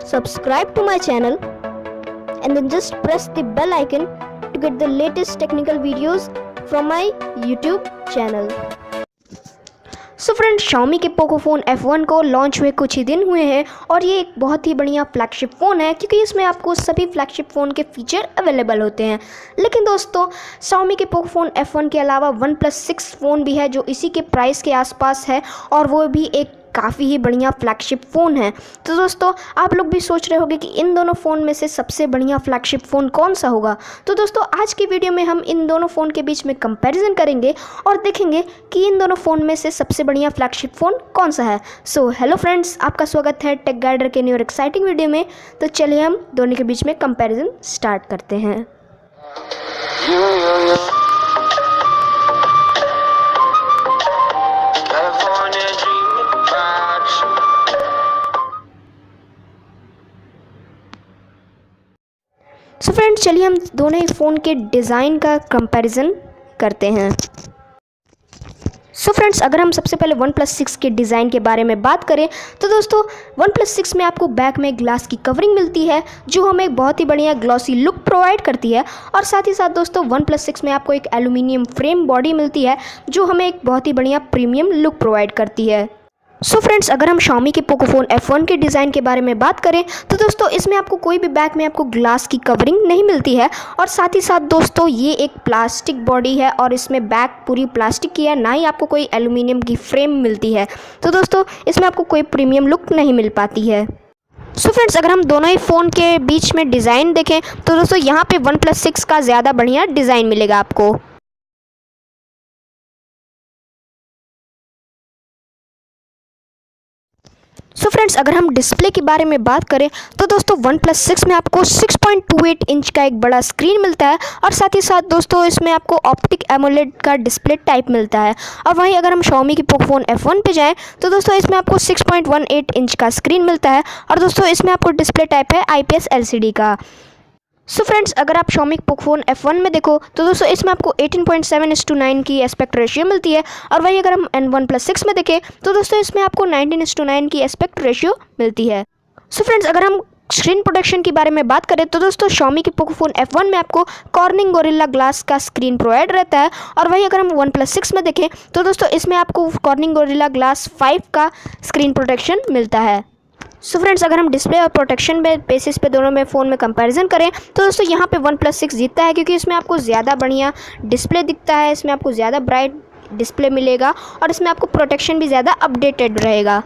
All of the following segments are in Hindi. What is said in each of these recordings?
subscribe to my channel and then just press the bell icon to get the latest technical videos from my YouTube channel. So friends, Xiaomi के पोको फ़ोन F1 को लॉन्च हुए कुछ ही दिन हुए हैं और ये एक बहुत ही बढ़िया फ्लैगशिप फ़ोन है क्योंकि इसमें आपको सभी फ्लैगशिप फ़ोन के फीचर अवेलेबल होते हैं। लेकिन दोस्तों, Xiaomi के पोको फ़ोन F1 के अलावा OnePlus 6 फ़ोन भी है जो इसी के प्राइस के आसपास है और वो भी एक काफ़ी ही बढ़िया फ्लैगशिप फ़ोन है। तो दोस्तों, आप लोग भी सोच रहे होंगे कि इन दोनों फ़ोन में से सबसे बढ़िया फ्लैगशिप फ़ोन कौन सा होगा। तो दोस्तों, आज की वीडियो में हम इन दोनों फ़ोन के बीच में कंपैरिजन करेंगे और देखेंगे कि इन दोनों फ़ोन में से सबसे बढ़िया फ्लैगशिप फ़ोन कौन सा है। सो हेलो फ्रेंड्स, आपका स्वागत है टेक गाइडर के न्यू और एक्साइटिंग वीडियो में। तो चलिए हम दोनों के बीच में कंपैरिजन स्टार्ट करते हैं। सो फ्रेंड्स, चलिए हम दोनों ही फ़ोन के डिज़ाइन का कंपैरिजन करते हैं। सो फ्रेंड्स, अगर हम सबसे पहले OnePlus 6 के डिज़ाइन के बारे में बात करें तो दोस्तों, OnePlus 6 में आपको बैक में ग्लास की कवरिंग मिलती है जो हमें एक बहुत ही बढ़िया ग्लॉसी लुक प्रोवाइड करती है। और साथ ही साथ दोस्तों, OnePlus 6 में आपको एक एल्यूमिनियम फ्रेम बॉडी मिलती है जो हमें एक बहुत ही बढ़िया प्रीमियम लुक प्रोवाइड करती है। सो फ्रेंड्स, अगर हम Xiaomi के पोको फ़ोन F1 के डिज़ाइन के बारे में बात करें तो दोस्तों, इसमें आपको कोई भी बैक में आपको ग्लास की कवरिंग नहीं मिलती है। और साथ ही साथ दोस्तों, ये एक प्लास्टिक बॉडी है और इसमें बैक पूरी प्लास्टिक की है, ना ही आपको कोई एल्यूमिनियम की फ्रेम मिलती है। तो दोस्तों, इसमें आपको कोई प्रीमियम लुक नहीं मिल पाती है। सो फ्रेंड्स, अगर हम दोनों ही फ़ोन के बीच में डिज़ाइन देखें तो दोस्तों, यहाँ पे OnePlus 6 का ज़्यादा बढ़िया डिज़ाइन मिलेगा आपको। सो फ्रेंड्स, अगर हम डिस्प्ले के बारे में बात करें तो दोस्तों, OnePlus 6 में आपको 6.28 इंच का एक बड़ा स्क्रीन मिलता है और साथ ही साथ दोस्तों, इसमें आपको ऑप्टिक एमोलेड का डिस्प्ले टाइप मिलता है। और वहीं अगर हम Xiaomi के पोको फ़ोन F1 पे जाएं तो दोस्तों, इसमें आपको 6.18 इंच का स्क्रीन मिलता है और दोस्तों, इसमें आपको डिस्प्ले टाइप है IPS LCD का। सो फ्रेंड्स, अगर आप Xiaomi पोको फ़ोन F1 में देखो तो दोस्तों, इसमें आपको 18.7:9 की एस्पेक्ट रेशियो मिलती है। और वहीं अगर हम OnePlus 6 में देखें तो दोस्तों, इसमें आपको 19:9 की एस्पेक्ट रेशियो मिलती है। सो फ्रेंड्स, अगर हम स्क्रीन प्रोटेक्शन के बारे में बात करें तो दोस्तों, Xiaomi के पोको फ़ोन F1 में आपको कॉर्निंग गोरिल्ला ग्लास का स्क्रीन प्रोवाइड रहता है। और वहीं अगर हम OnePlus 6 में देखें तो दोस्तों, इसमें आपको कॉर्निंग गोरिल्ला ग्लास 5 का स्क्रीन प्रोटेक्शन मिलता है। सो फ्रेंड्स, अगर हम डिस्प्ले और प्रोटेक्शन बेसिस पे दोनों में फ़ोन में कंपैरिजन करें तो दोस्तों, यहाँ पे OnePlus 6 जीतता है क्योंकि इसमें आपको ज़्यादा बढ़िया डिस्प्ले दिखता है, इसमें आपको ज़्यादा ब्राइट डिस्प्ले मिलेगा और इसमें आपको प्रोटेक्शन भी ज़्यादा अपडेटेड रहेगा।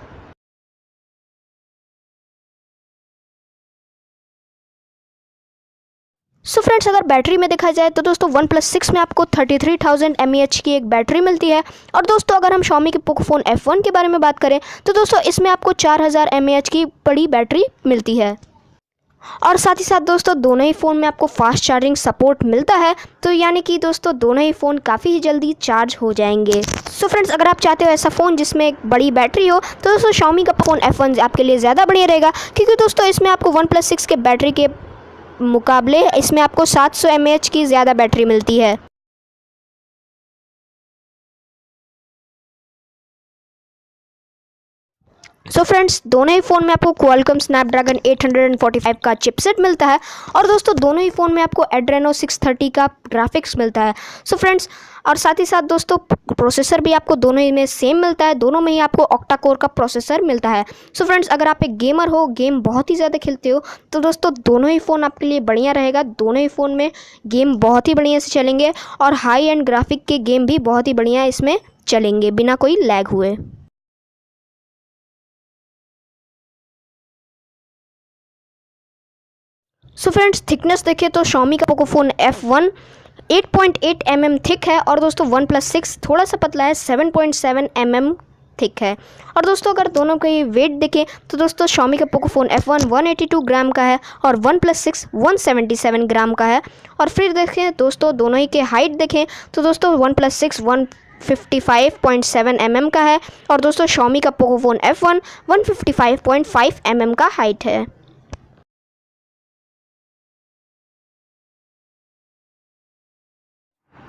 सो फ्रेंड्स, अगर बैटरी में देखा जाए तो दोस्तों, OnePlus 6 में आपको 33,000 mAh की एक बैटरी मिलती है। और दोस्तों, अगर हम Xiaomi के पोको फ़ोन F1 के बारे में बात करें तो दोस्तों, इसमें आपको 4000 mAh की बड़ी बैटरी मिलती है। और साथ ही साथ दोस्तों, दोनों ही फ़ोन में आपको फास्ट चार्जिंग सपोर्ट मिलता है। तो यानी कि दोस्तों, दोनों ही फ़ोन काफ़ी ही जल्दी चार्ज हो जाएंगे। सो फ्रेंड्स, अगर आप चाहते हो ऐसा फ़ोन जिसमें एक बड़ी बैटरी हो तो दोस्तों, Xiaomi का फ़ोन F1 आपके लिए ज़्यादा बढ़िया रहेगा क्योंकि दोस्तों, इसमें आपको OnePlus 6 के बैटरी के मुकाबले इसमें आपको 700 mAh की ज़्यादा बैटरी मिलती है। सो फ्रेंड्स, दोनों ही फ़ोन में आपको Qualcomm Snapdragon 845 का चिपसेट मिलता है और दोस्तों, दोनों ही फ़ोन में आपको Adreno 630 का ग्राफिक्स मिलता है। सो फ्रेंड्स, और साथ ही साथ दोस्तों, प्रोसेसर भी आपको दोनों ही में सेम मिलता है, दोनों में ही आपको ऑक्टा कोर का प्रोसेसर मिलता है। सो फ्रेंड्स, अगर आप एक गेमर हो, गेम बहुत ही ज़्यादा खेलते हो तो दोस्तों, दोनों ही फ़ोन आपके लिए बढ़िया रहेगा। दोनों ही फ़ोन में गेम बहुत ही बढ़िया से चलेंगे और हाई एंड ग्राफिक के गेम भी बहुत ही बढ़िया इसमें चलेंगे बिना कोई लैग हुए। सो फ्रेंड्स, थिकनेस देखें तो Xiaomi का Poco phone F1 8.8 mm thick है और दोस्तों, OnePlus 6 थोड़ा सा पतला है, 7.7 mm थिक है। और दोस्तों, अगर दोनों का वेट देखें तो दोस्तों, Xiaomi का पोको फ़ोन F1 182 ग्राम का है और OnePlus 6 177 ग्राम का है। और फिर देखें दोस्तों, दोनों ही के हाइट देखें तो दोस्तों, OnePlus 6 155.7 mm का है और दोस्तों, Xiaomi का पोको फ़ोन F1 155.5 mm का हाइट है।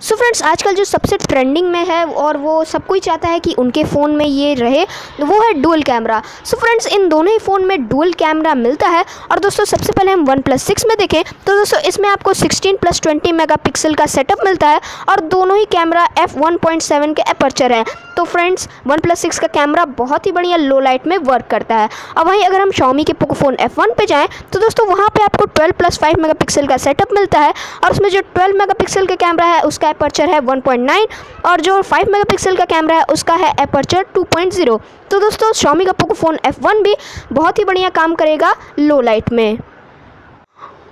सो फ्रेंड्स, आजकल जो सबसे ट्रेंडिंग में है और वो सब कोई चाहता है कि उनके फ़ोन में ये रहे, वो है डुअल कैमरा। सो फ्रेंड्स, इन दोनों ही फ़ोन में डुअल कैमरा मिलता है। और दोस्तों सबसे पहले हम OnePlus 6 में देखें तो दोस्तों इसमें आपको 16+20 मेगापिक्सल का सेटअप मिलता है और दोनों ही कैमरा f1.7 के अपर्चर है। तो फ्रेंड्स, OnePlus 6 का कैमरा बहुत ही बढ़िया लो लाइट में वर्क करता है। अब वहीं अगर हम Xiaomi के पोको फ़ोन F1 पे जाएँ तो दोस्तों वहाँ पे आपको 12+5 मेगापिक्सल का सेटअप मिलता है और उसमें जो 12 मेगापिक्सल का कैमरा है उसका अपर्चर है 1.9 और जो 5 मेगापिक्सल का कैमरा है उसका है अपर्चर 2.0। तो दोस्तों Xiaomi का पोको फ़ोन F1 भी बहुत ही बढ़िया काम करेगा लो लाइट में।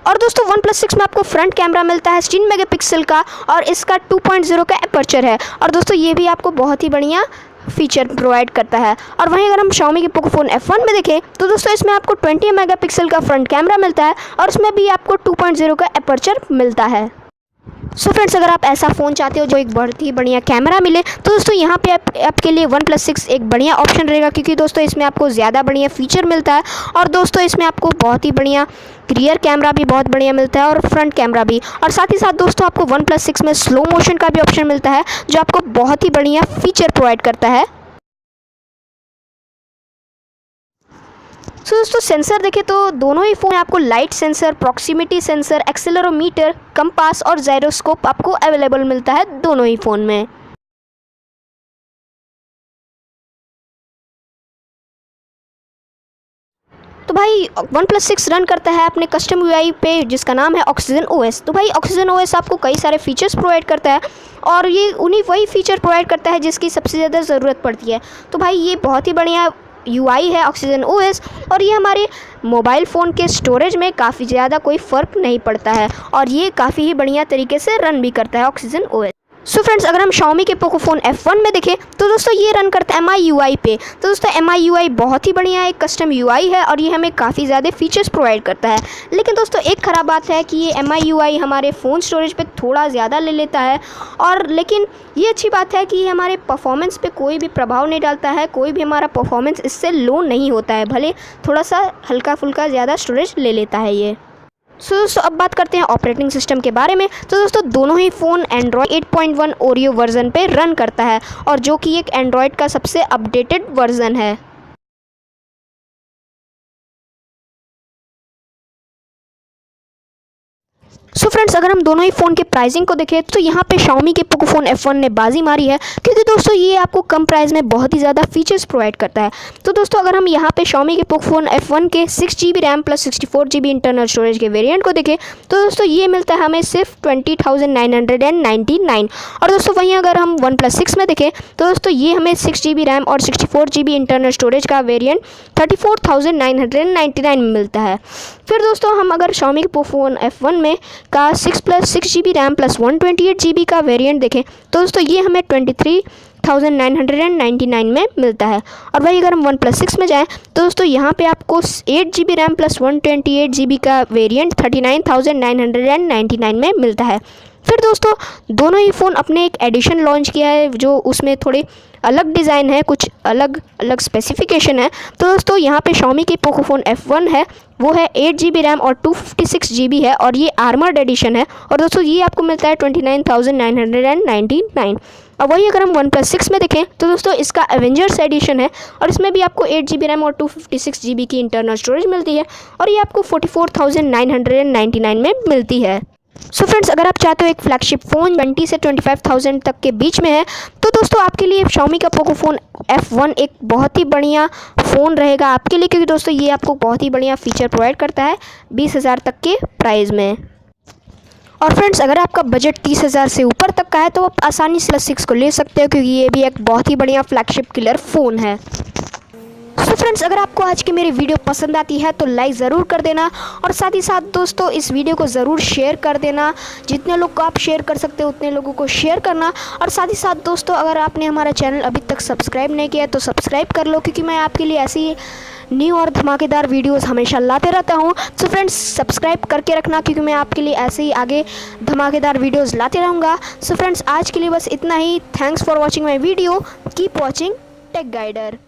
और दोस्तों OnePlus 6 में आपको फ्रंट कैमरा मिलता है 16 मेगापिक्सल का और इसका 2.0 का अपर्चर है और दोस्तों ये भी आपको बहुत ही बढ़िया फीचर प्रोवाइड करता है। और वहीं अगर हम Xiaomi के पोको फ़ोन F1 में देखें तो दोस्तों इसमें आपको 20 मेगापिक्सल का फ्रंट कैमरा मिलता है और उसमें भी आपको 2.0 का अपर्चर मिलता है। सो फ्रेंड्स, अगर आप ऐसा फ़ोन चाहते हो जो एक बहुत ही बढ़िया कैमरा मिले तो दोस्तों यहाँ पे आपके लिए OnePlus 6 एक बढ़िया ऑप्शन रहेगा, क्योंकि दोस्तों इसमें आपको ज़्यादा बढ़िया फीचर मिलता है और दोस्तों इसमें आपको बहुत ही बढ़िया रियर कैमरा भी बहुत बढ़िया मिलता है और फ्रंट कैमरा भी। और साथ ही साथ दोस्तों आपको OnePlus 6 में स्लो मोशन का भी ऑप्शन मिलता है जो आपको बहुत ही बढ़िया फीचर प्रोवाइड करता है। सो दोस्तों सेंसर देखें तो दोनों ही फ़ोन में आपको light sensor, proximity sensor, accelerometer, compass और जायरोस्कोप आपको अवेलेबल मिलता है दोनों ही फ़ोन में। तो भाई OnePlus 6 रन करता है अपने कस्टम यूआई पे जिसका नाम है ऑक्सीजन ओएस। तो भाई ऑक्सीजन ओएस आपको कई सारे फीचर्स प्रोवाइड करता है और ये उन्हीं वही फीचर प्रोवाइड करता है जिसकी सबसे ज़्यादा ज़रूरत पड़ती है। तो भाई ये बहुत ही बढ़िया यूआई है ऑक्सीजन ओएस और ये हमारे मोबाइल फ़ोन के स्टोरेज में काफ़ी ज़्यादा कोई फ़र्क नहीं पड़ता है और ये काफ़ी ही बढ़िया तरीके से रन भी करता है ऑक्सीजन ओएस। सो फ्रेंड्स, अगर हम Xiaomi के पोको फ़ोन F1 में देखें तो दोस्तों ये रन करता है MIUI पे। तो दोस्तों MIUI बहुत ही बढ़िया एक कस्टम UI है और ये हमें काफ़ी ज़्यादा फीचर्स प्रोवाइड करता है। लेकिन दोस्तों एक ख़राब बात है कि ये MIUI हमारे फ़ोन स्टोरेज पे थोड़ा ज़्यादा ले लेता है और लेकिन ये अच्छी बात है कि ये हमारे परफॉर्मेंस पे कोई भी प्रभाव नहीं डालता है, कोई भी हमारा परफॉर्मेंस इससे लो नहीं होता है, भले थोड़ा सा हल्का फुल्का ज़्यादा स्टोरेज ले लेता है ये। सो दोस्तों अब बात करते हैं ऑपरेटिंग सिस्टम के बारे में। तो दोस्तों दोनों ही फ़ोन एंड्रॉयड 8.1 ओरियो वर्जन पे रन करता है और जो कि एक एंड्रॉयड का सबसे अपडेटेड वर्जन है। सो फ्रेंड्स, अगर हम दोनों ही फ़ोन के प्राइसिंग को देखें तो यहाँ पे Xiaomi के पोको फ़ोन F1 ने बाजी मारी है, क्योंकि दोस्तों ये आपको कम प्राइस में बहुत ही ज़्यादा फीचर्स प्रोवाइड करता है। तो दोस्तों अगर हम यहाँ पे Xiaomi के पोको फ़ोन F1 के 6GB RAM plus 64GB internal storage के वेरिएंट को देखें तो दोस्तों ये मिलता है हमें सिर्फ 20,999। और दोस्तों वहीं अगर हम OnePlus 6 में देखें तो दोस्तों ये हमें 6GB रैम और 64GB इंटरनल स्टोरेज का वेरिएंट 34,999 में मिलता है। फिर दोस्तों हम अगर Xiaomi के पोको फ़ोन F1 में का 6+6GB रैम प्लस 128GB का वेरिएंट देखें तो दोस्तों ये हमें 23,999 में मिलता है। और वही अगर हम OnePlus 6 में जाएं तो दोस्तों यहाँ पे आपको 8GB रैम प्लस 128GB का वेरिएंट 39,999 में मिलता है। फिर दोस्तों दोनों ही फ़ोन अपने एक एडिशन लॉन्च किया है जो उसमें थोड़ी अलग डिज़ाइन है, कुछ अलग अलग स्पेसिफिकेशन है। तो दोस्तों यहाँ पे Xiaomi की पोको फ़ोन F1 है, वो है 8GB रैम और 256GB है और ये आर्मर्ड एडिशन है और दोस्तों ये आपको मिलता है 29,999। और वही अगर हम OnePlus 6 में देखें तो दोस्तों इसका एवेंजर्स एडिशन है और इसमें भी आपको 8GB रैम और 256GB की इंटरनल स्टोरेज मिलती है और ये आपको 44,999 में मिलती है। सो फ्रेंड्स, अगर आप चाहते हो एक फ्लैगशिप फ़ोन 20 से 25,000 तक के बीच में है तो दोस्तों आपके लिए Xiaomi का पोको फ़ोन F1 एक बहुत ही बढ़िया फ़ोन रहेगा आपके लिए, क्योंकि दोस्तों ये आपको बहुत ही बढ़िया फीचर प्रोवाइड करता है 20,000 तक के प्राइस में। और फ्रेंड्स, अगर आपका बजट 30,000 से ऊपर तक का है तो आप आसानी से OnePlus 6 को ले सकते हो, क्योंकि ये भी एक बहुत ही बढ़िया फ्लैगशिप किलर फ़ोन है। तो फ्रेंड्स, अगर आपको आज की मेरी वीडियो पसंद आती है तो लाइक ज़रूर कर देना और साथ ही साथ दोस्तों इस वीडियो को ज़रूर शेयर कर देना। जितने लोग को आप शेयर कर सकते हो उतने लोगों को शेयर करना। और साथ ही साथ दोस्तों अगर आपने हमारा चैनल अभी तक सब्सक्राइब नहीं किया तो सब्सक्राइब कर लो, क्योंकि मैं आपके लिए ऐसी न्यू और धमाकेदार वीडियोस हमेशा लाते रहता हूँ। सो फ्रेंड्स, सब्सक्राइब करके रखना, क्योंकि मैं आपके लिए ऐसे ही आगे धमाकेदार वीडियोस लाते रहूँगा। सो फ्रेंड्स, आज के लिए बस इतना ही। Thanks for watching my video. Keep watching Tech guider.